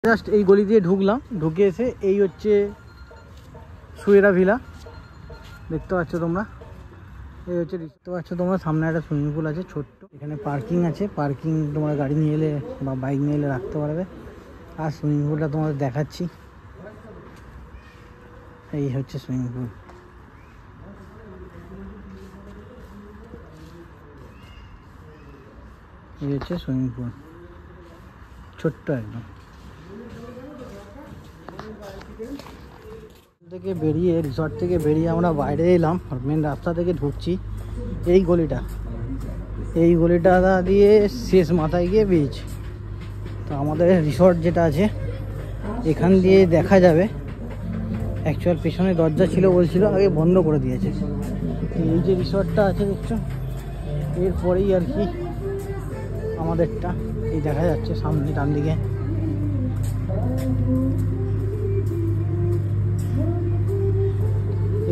Just এই গলি দিয়ে ঢুকলাম, ঢুকে এসে এই হচ্ছে সুয়েরা ভিলা, দেখতে পাচ্ছ তোমরা। এই হচ্ছে দেখতে পাচ্ছ তোমরা, সামনে একটা সুইমিং পুল আছে ছোট্ট, এখানে পার্কিং আছে, পার্কিং তোমার গাড়ি নিয়ে এলে বা বাইক নিয়ে এলে রাখতে পারবে। আর সুইমিং পুলটা তোমাদের দেখাচ্ছি, এই হচ্ছে সুইমিং পুল। এই হচ্ছে সুইমিং পুল, ছোট্ট একদম। থেকে বেরিয়ে, রিসর্ট থেকে বেরিয়ে আমরা বাইরে এলাম, আর মেন রাস্তা থেকে ঢুকছি এই গলিটা, এই গলিটা দিয়ে শেষ মাথায় গিয়ে বিচ। তো আমাদের রিসর্ট যেটা আছে এখান দিয়ে দেখা যাবে। অ্যাকচুয়াল পেছনে দরজা ছিল বলছিল, আগে বন্ধ করে দিয়েছে। এই যে রিসর্টটা আছে দেখছো, এরপরেই আর কি আমাদেরটা, এই দেখা যাচ্ছে সামনে ডান দিকে।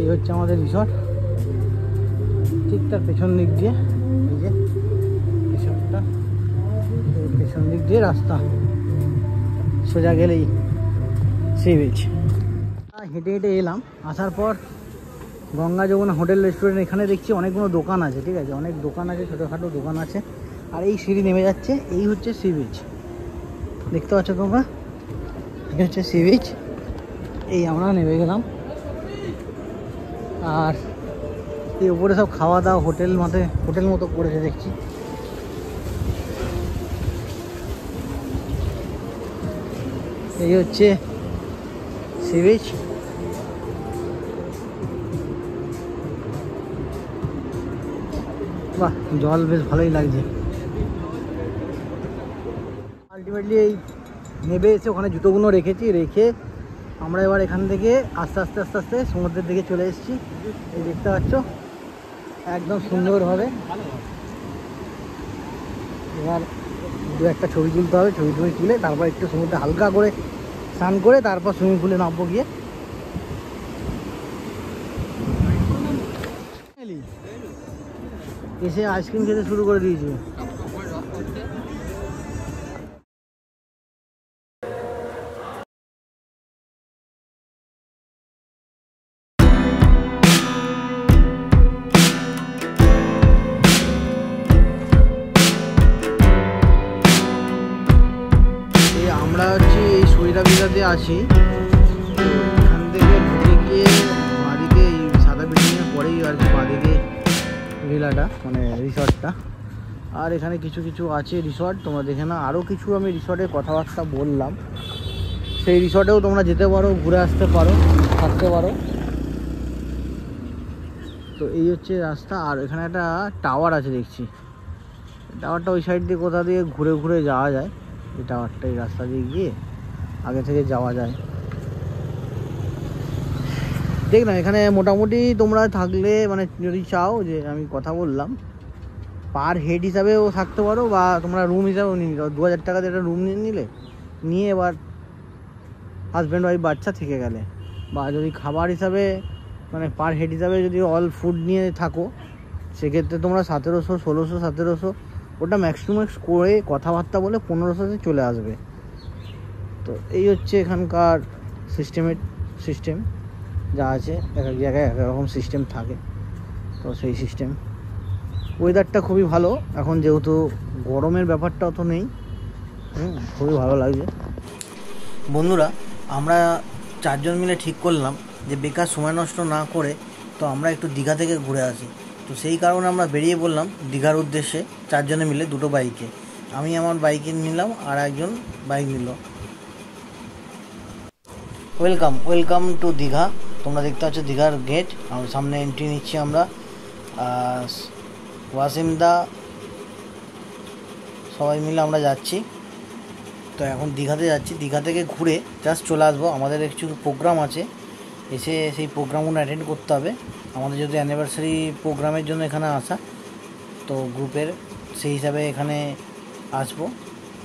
এই হচ্ছে আমাদের রিসর্ট, ঠিক তার পেছন দিক দিয়ে, এই যে রিসর্টটা, পেছন দিক দিয়ে রাস্তা, সোজা গেলেই সি বিচ। হেঁটে হেঁটে এলাম, আসার পর গঙ্গা যমুনা হোটেল রেস্টুরেন্ট, এখানে দেখছি অনেকগুলো দোকান আছে, ঠিক আছে, অনেক দোকান আছে, ছোটোখাটো দোকান আছে। আর এই সিঁড়ি নেমে যাচ্ছে, এই হচ্ছে সি বিচ, দেখতে পাচ্ছ তোমরা, এই হচ্ছে সি বিচ। এই আমরা নেমে গেলাম, আর এই উপরে সব খাওয়া দাওয়া হোটেল মতো করেছে দেখছি। এই হচ্ছে সি বিচ। বাহ, জল বেশ ভালোই লাগছে। আলটিমেটলি এই নেবে এসে ওখানে জুতোগুলো রেখেছি, রেখে আমরা এবার এখান থেকে আস্তে আস্তে আস্তে আস্তে সমুদ্রের দিকে চলে এসেছি। এই দেখতে পাচ্ছ একদম সুন্দরভাবে। এবার দু একটা ছবি তুলতে হবে, ছবি তুলে তারপর একটু সমুদ্রে হালকা করে স্নান করে তারপর সুইমিং পুলে নামবো গিয়ে। এসে আইসক্রিম খেতে শুরু করে দিয়েছি। আমরা হচ্ছে এই সুইরা ভিলাতে আছি, এখান থেকে ঢুকে গিয়ে বাঁদিকে এই সাদা বিল্ডিংয়ের পরেই আর কি বাঁদিকে ভিলাটা, মানে রিসর্টটা। আর এখানে কিছু কিছু আছে রিসর্ট, তোমরা দেখে না। আরও কিছু আমি রিসর্টের কথাবার্তা বললাম, সেই রিসর্টেও তোমরা যেতে পারো, ঘুরে আসতে পারো, থাকতে পারো। তো এই হচ্ছে রাস্তা। আর এখানে একটা টাওয়ার আছে দেখছি, টাওয়ারটা ওই সাইড দিয়ে কোথা দিয়ে ঘুরে ঘুরে যাওয়া যায়। এই টাওয়ারটা এই রাস্তা দিয়ে গিয়ে আগে থেকে যাওয়া যায়। দেখ না, এখানে মোটামুটি তোমরা থাকলে, মানে যদি চাও, যে আমি কথা বললাম, পার হেড হিসাবেও থাকতে পারো, বা তোমরা রুম হিসাবেও নিয়ে নিতে পারো। 2000 টাকা দিয়ে একটা রুম নিয়ে এবার হাজব্যান্ড ওয়াইফ বাচ্চা থেকে গেলে, বা যদি খাবার হিসাবে, মানে পার হেড হিসাবে যদি অল ফুড নিয়ে থাকো, সেক্ষেত্রে তোমরা 1700, 1600, 1700, ওটা ম্যাক্সিমাম করে কথাবার্তা বলে 1500-তে চলে আসবে। তো এই হচ্ছে এখানকার সিস্টেম যা আছে। এক এক জায়গায় এক রকম সিস্টেম থাকে, তো সেই সিস্টেম। ওয়েদারটা খুবই ভালো এখন, যেহেতু গরমের ব্যাপারটা অত নেই, খুবই ভালো লাগছে। বন্ধুরা, আমরা 4 জন মিলে ঠিক করলাম যে বেকার সময় নষ্ট না করে তো আমরা একটু দীঘা থেকে ঘুরে আসি। তো সেই কারণে আমরা বেরিয়ে পড়লাম দীঘার উদ্দেশ্যে, 4 জনে মিলে, 2টো বাইকে। আমি আমার বাইকে নিলাম, আর একজন বাইক নিল। Welcome to Digha. তোমরা দেখতে পাচ্ছ দীঘার গেট, সামনে এন্ট্রি নিচ্ছি আমরা। ওয়াসিমদা সবাই মিলে আমরা যাচ্ছি। তো এখন দীঘাতে যাচ্ছি, দীঘা থেকে ঘুরে জাস্ট চলে আসবো। আমাদের কিছু প্রোগ্রাম আছে, এসে সেই প্রোগ্রামগুলো অ্যাটেন্ড করতে হবে। আমাদের যদি অ্যানিভার্সারি প্রোগ্রামের জন্য এখানে আসা, তো গ্রুপের সেই হিসাবে এখানে আসবো।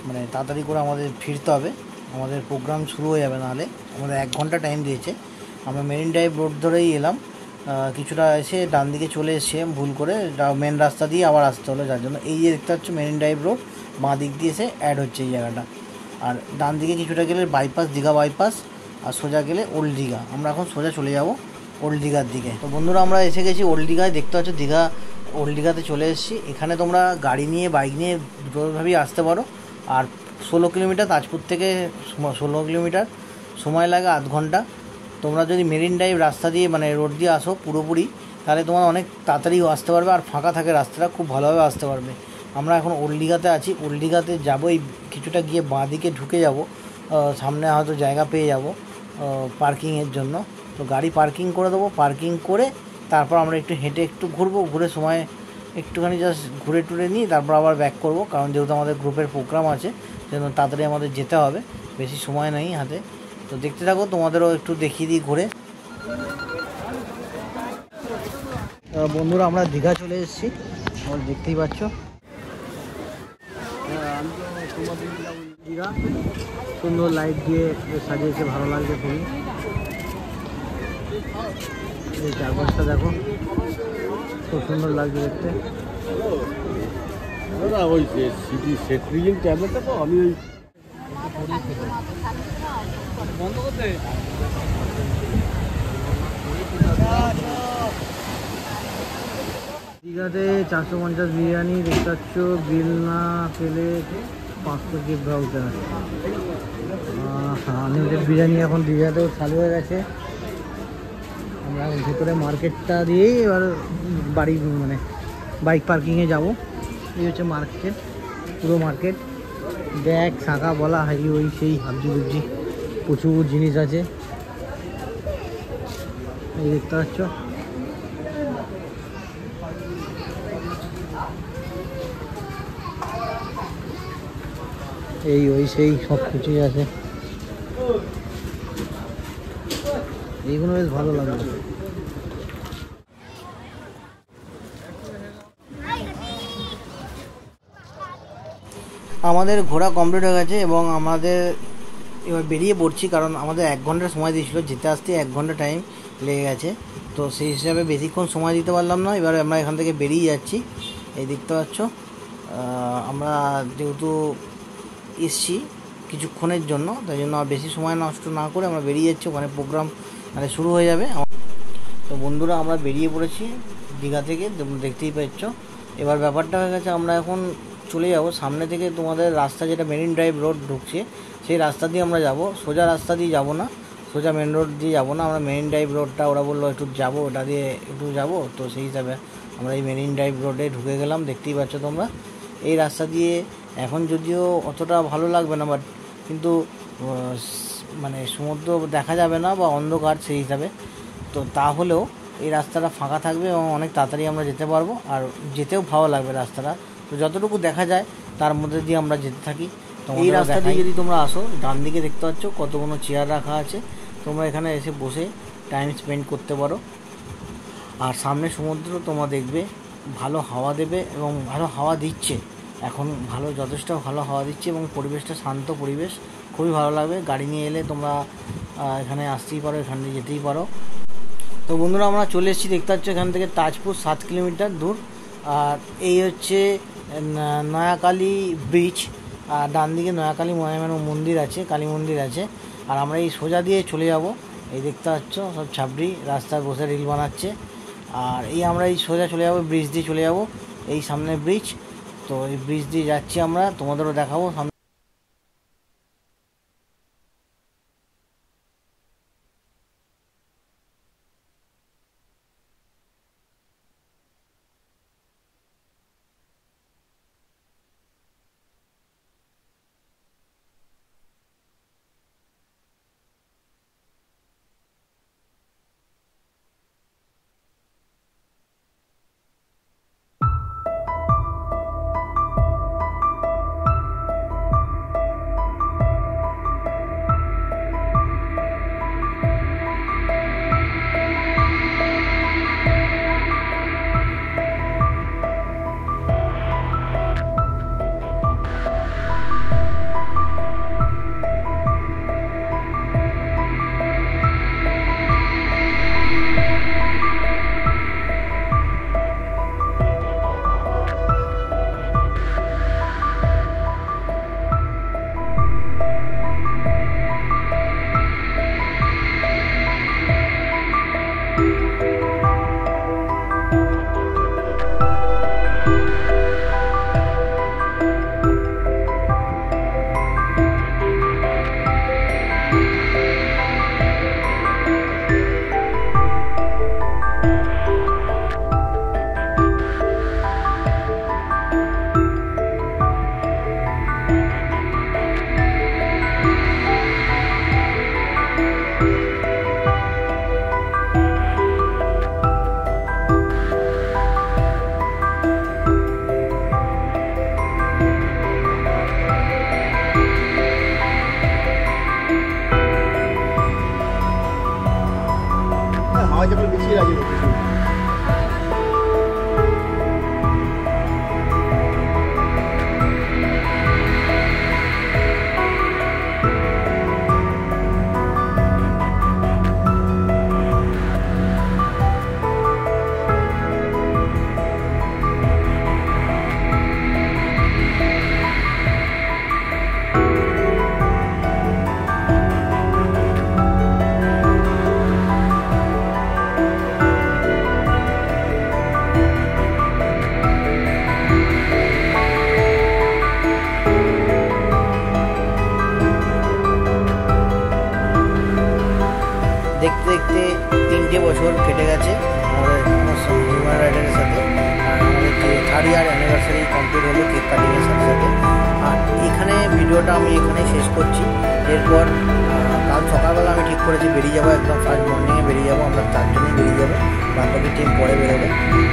মানে তাড়াতাড়ি করে আমাদের ফিরতে হবে, আমাদের প্রোগ্রাম শুরু হয়ে যাবে নাহলে। আমাদের 1 ঘন্টা টাইম দিয়েছে। আমরা মেরিন ড্রাইভ রোড ধরেই এলাম, কিছুটা এসে ডান দিকে চলে এসে ভুল করে মেন রাস্তা দিয়ে আবার আসতে হলো, যার জন্য এই যে দেখতে পাচ্ছ মেরিন ড্রাইভ রোড, বাঁ দিক দিয়ে এসে অ্যাড হচ্ছে এই জায়গাটা। আর ডান দিকে কিছুটা গেলে বাইপাস, দীঘা বাইপাস, আর সোজা গেলে ওল্ড দীঘা। আমরা এখন সোজা চলে যাব ওল্ড দীঘার দিকে। তো বন্ধুরা আমরা এসে গেছি ওল্ড দীঘায়, দেখতে পাচ্ছ দীঘা ওল্ড দীঘাতে চলে এসেছি। এখানে তোমরা গাড়ি নিয়ে বাইক নিয়ে দুটোভাবেই আসতে পারো। আর 16 কিলোমিটার, তাজপুর থেকে 16 কিলোমিটার, সময় লাগে আধ ঘন্টা। তোমরা যদি মেরিন ড্রাইভ রাস্তা দিয়ে মানে রোড দিয়ে আসো পুরোপুরি, তাহলে তোমার অনেক তাড়াতাড়ি আসতে পারবে, আর ফাঁকা থাকে রাস্তাটা, খুব ভালোভাবে আসতে পারবে। আমরা এখন ওল্ড দীঘাতে আছি, ওল্ড দীঘাতে যাবো, এই কিছুটা গিয়ে বাঁ দিকে ঢুকে যাব, সামনে হয়তো জায়গা পেয়ে যাব পার্কিংয়ের জন্য। তো গাড়ি পার্কিং করে দেবো, পার্কিং করে তারপর আমরা একটু হেঁটে একটু ঘুরবো, ঘুরে সময় একটুখানি জাস্ট ঘুরে টুরে নিই, তারপর আবার ব্যাক করব, কারণ যেহেতু আমাদের গ্রুপের প্রোগ্রাম আছে সেজন্য তাড়াতাড়ি আমাদের যেতে হবে, বেশি সময় নেই হাতে। তো দেখতে থাকো, তোমাদেরও একটু দেখিয়ে দিই ঘুরে। বন্ধুরা আমরা দীঘা চলে এসেছি, তোমরা দেখতেই পাচ্ছ দীঘা, সুন্দর লাইট দিয়ে সাজিয়েছে, ভালো লাগছে খুবই। এই চারপাশটা দেখো, খুব সুন্দর লাগছে দেখতে। ওই সিটি সেট্রিজিং ট্যাবলেটটা তো আমি ওই বন্ধ করতে দীঘাতে 450 বিরিয়ানি দেখতে পাচ্ছ, বিল না পেলে 500 গিফট ভাউচার। আনলিমিটেড বিরিয়ানি এখন দীঘাতেও চালু হয়ে গেছে। আমরা ভেতরে মার্কেটটা দিয়েই এবার বাড়ি মানে বাইক পার্কিংয়ে যাব। এই হচ্ছে মার্কেট, পুরো মার্কেট, ব্যাগ শাঁখা বলা হাই ওই সেই হাবজি বুবজি প্রচুর জিনিস আছে, এই দেখতে পাচ্ছ। এই ওই সেই সব কিছুই আছে, এইগুলো বেশ ভালো লাগলো। আমাদের ঘোরা কমপ্লিট হয়ে গেছে এবং আমাদের এবার বেরিয়ে পড়ছি, কারণ আমাদের 1 ঘন্টার সময় দিয়েছিল, যেতে আসতে 1 ঘন্টা টাইম লেগে গেছে। তো সেই হিসাবে বেশিক্ষণ সময় দিতে পারলাম না, এবার আমরা এখান থেকে বেরিয়ে যাচ্ছি। এই দেখতে পাচ্ছ, আমরা যেহেতু এসছি কিছুক্ষণের জন্য, তাই জন্য বেশি সময় নষ্ট না করে আমরা বেরিয়ে যাচ্ছি, ওখানে প্রোগ্রাম মানে শুরু হয়ে যাবে। তো বন্ধুরা আমরা বেরিয়ে পড়েছি দীঘা থেকে, দেখতেই পাচ্ছ। এবার ব্যাপারটা হয়ে গেছে, আমরা এখন চলে যাব সামনে থেকে, তোমাদের রাস্তা যেটা মেরিন ড্রাইভ রোড ঢুকছে সেই রাস্তা দিয়ে আমরা যাব, সোজা রাস্তা দিয়ে যাব না, সোজা মেন রোড দিয়ে যাব না, আমরা মেরিন ড্রাইভ রোডটা ওরা বললো একটু যাবো, ওটা দিয়ে একটু যাব। তো সেই হিসাবে আমরা এই মেরিন ড্রাইভ রোডে ঢুকে গেলাম, দেখতেই পাচ্ছ তোমরা। এই রাস্তা দিয়ে এখন যদিও অতটা ভালো লাগবে না, বাট কিন্তু মানে সমুদ্র দেখা যাবে না বা অন্ধকার সেই হিসাবে, তো তাহলেও এই রাস্তাটা ফাঁকা থাকবে এবং অনেক তাড়াতাড়ি আমরা যেতে পারবো, আর যেতেও ভালো লাগবে রাস্তাটা। তো যতটুকু দেখা যায় তার মধ্যে দিয়ে আমরা যেতে থাকি। তো এই রাস্তা দিয়ে যদি তোমরা আসো, ডান দিকে দেখতে পাচ্ছ কতগুলো চেয়ার রাখা আছে, তোমরা এখানে এসে বসে টাইম স্পেন্ড করতে পারো। আর সামনে সমুদ্র তোমরা দেখবে, ভালো হাওয়া দেবে এবং ভালো হাওয়া দিচ্ছে এখন, যথেষ্ট ভালো হাওয়া দিচ্ছে এবং পরিবেশটা শান্ত পরিবেশ, খুবই ভালো লাগবে। গাড়ি নিয়ে এলে তোমরা এখানে আসতেই পারো, এখান দিয়ে যেতেই পারো। তো বন্ধুরা আমরা চলে এসেছি, দেখতে পাচ্ছ এখান থেকে তাজপুর 7 কিলোমিটার দূর। আর এই হচ্ছে নয়াকালী ব্রিজ, আর ডান দিকে নয়াকালী মহামায়া মন্দির আছে, কালী মন্দির আছে। আর আমরা এই সোজা দিয়ে চলে যাব, এই দেখতে পাচ্ছ সব ছাবড়ি রাস্তায় বসে রিল বানাচ্ছে। আর এই আমরা এই সোজা চলে যাব, ব্রিজ দিয়ে চলে যাব, এই সামনে ব্রিজ। তো এই ব্রিজ দিয়ে যাচ্ছি আমরা, তোমাদেরও দেখাবো সামনে। হাওয়া চাপলে বেশি লাগে দেখতে। দেখতে দেখতে 3টে বছর কেটে গেছে আমাদের হিউম্যান রাইডারের সাথে। আর আমাদের যে 3rd ইয়ার অ্যানিভার্সারি কমপ্লিট হলো কেক কাটিংয়ের সাথে সাথে। আর এখানে ভিডিওটা আমি এখানেই শেষ করছি। এরপর কাল সকালবেলা আমি ঠিক করেছি বেরিয়ে যাবো, একদম ফার্স্ট মর্নিংয়ে বেরিয়ে যাবো। আমরা 4 জনেই বেরিয়ে যাবো, বাকি টিম পরে বেরোবে।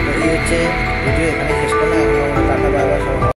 তো এই হচ্ছে ভিডিও, এখানে শেষ করলাম। এখন আমাদের টাটা বাই বাই সবাই।